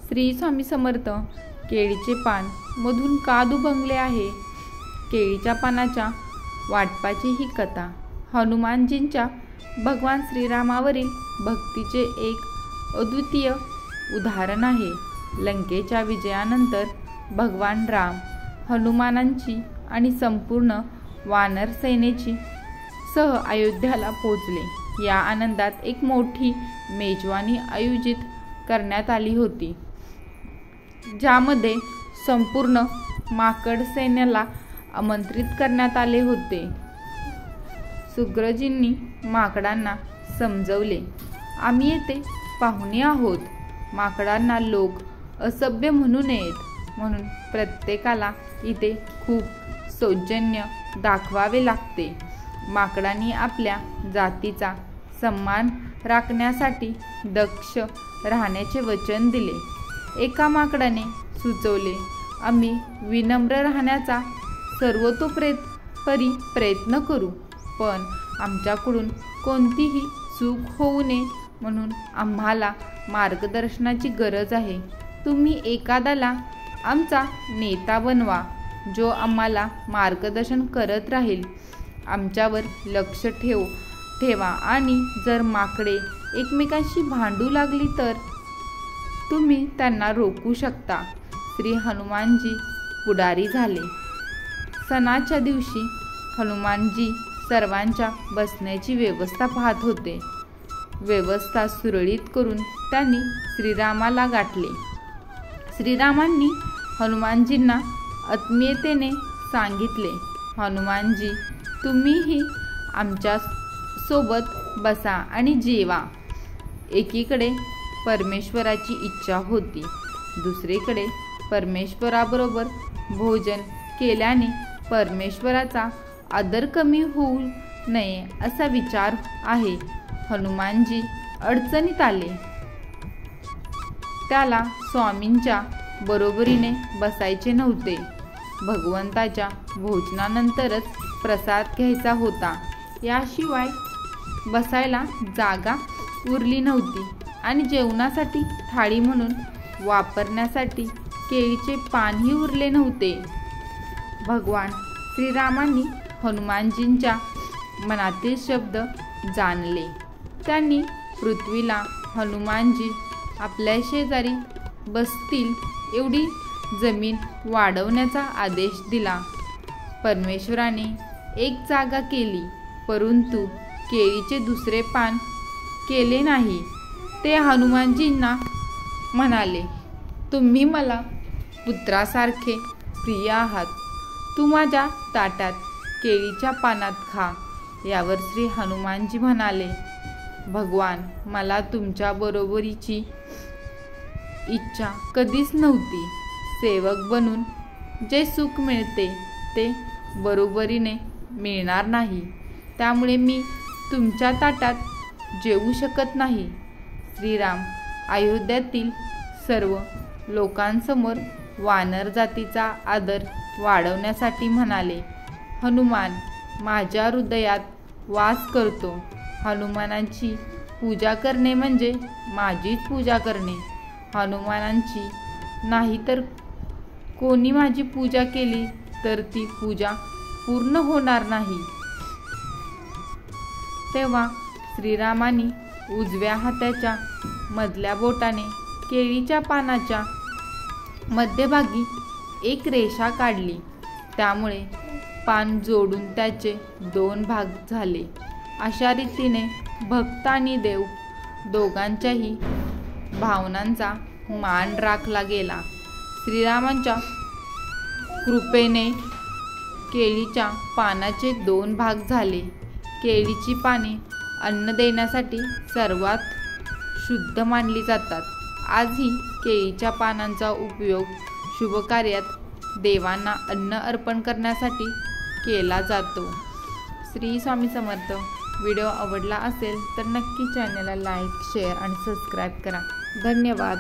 श्री स्वामी समर्थ। केळीचे पान मधून का दुभंगले आहे? केळीच्या पानाच्या वाटपाची ही कथा हनुमानजींच्या भगवान श्रीरामावरील भक्तीचे एक अद्वितीय उदाहरण आहे। लंकेच्या विजयानंतर भगवान राम हनुमानांची आणि संपूर्ण वानर सेनेची सह अयोध्याला पोचले। या आनंदात एक मोठी मेजवानी आयोजित करण्यात आली होती, ज्यामध्ये संपूर्ण माकड सैन्याला आमंत्रित करण्यात आले होते। सुग्रीवाजींनी माकडांना समजवले, आम्ही येथे पाहुणे आहोत। माकडांना लोक असभ्य म्हणू नयेत म्हणून प्रत्येकाला इथे खूप सौजन्य दाखवावे लागते। माकडांनी आपल्या जातीचा सन्मान राखण्यासाठी दक्ष राहण्याचे वचन दिले। एका माकडाने सुचवले, आम्ही विनम्र राहण्याचा सर्वतोपरी प्रयत्न करू, पण आमच्याकडून कोणतीही चूक होऊ नये म्हणून आम्हाला मार्गदर्शनाची गरज आहे। तुम्ही एखाद्याला आमचा नेता बनवा, जो आम्हाला मार्गदर्शन करत राहील। आमच्यावर लक्ष ठेवा आणि जर माकडे एकमेकांशी भांडू लागली तर तुम्ही त्यांना रोखू शकता। श्री हनुमानजी पुढारी झाले। सणाच्या दिवशी हनुमानजी सर्वांच्या बसण्याची व्यवस्था पाहत होते। व्यवस्था सुरळीत करून त्यांनी श्रीरामाला गाठले। श्रीरामांनी हनुमानजींना आत्मीयतेने सांगितले, हनुमानजी तुम्हीही आमच्या सोबत बसा आणि जेवा। एकीकडे परमेश्वराची इच्छा होती, दुसरीकडे परमेश्वराबरोबर भोजन केल्याने परमेश्वराचा आदर कमी होऊ नये असा विचार आहे। हनुमानजी अडचणीत आले। त्याला स्वामींच्या बरोबरीने बसायचे नव्हते। भगवंताच्या भोजनानंतरच प्रसाद घ्यायचा होता। याशिवाय बसायला जागा उरली नव्हती आणि जेवणासाठी थाळी म्हणून वापरण्यासाठी केळीचे पानही उरले नव्हते। भगवान श्रीरामांनी हनुमानजींच्या मनातील शब्द जाणले। त्यांनी पृथ्वीला हनुमानजी आपल्या शेजारी बसतील एवढी जमीन वाढवण्याचा आदेश दिला। परमेश्वराने एक जागा केली, परंतु केळीचे दुसरे पान केले नाही। ते हनुमानजींना म्हणाले, तुम्ही मला पुत्रासारखे प्रिय आहात, तू माझ्या ताटात केळीच्या पानात खा। यावर श्री हनुमानजी म्हणाले, भगवान मला तुमच्या बरोबरीची इच्छा कधीच नव्हती। सेवक बनून जे सुख मिळते ते बरोबरीने मिळणार नाही, त्यामुळे मी तुमच्या ताटात जेवू शकत नाही। श्रीराम अयोध्यातील सर्व लोकांसमोर वानर जातीचा आदर वाढवण्यासाठी म्हणाले, हनुमान माझ्या हृदयात वास करतो। हनुमानांची पूजा करणे म्हणजे माझीच पूजा करणे। हनुमानांची नाही तर कोणी माझी पूजा केली तर ती पूजा पूर्ण होणार नाही। तेव्हा श्रीरामांनी उजव्या हाताच्या मधल्या बोटाने केळीच्या पानाच्या मध्यभागी एक रेषा काढली, त्यामुळे पान जोडून त्याचे दोन भाग झाले। अशा रीतीने भक्त आणि देव दोघांच्याही भावनांचा मान राखला गेला। श्रीरामांच्या कृपेने केळीच्या पानाचे दोन भाग झाले। केळीची पाने अन्न देण्यासाठी सर्वात शुद्ध मानली जातात। आजही केळीच्या पानांचा उपयोग शुभकार्यात देवांना अन्न अर्पण करण्यासाठी केला जातो। श्री स्वामी समर्थ। व्हिडिओ आवडला असेल तर नक्की चॅनलला लाईक, शेअर आणि सबस्क्राईब करा। धन्यवाद।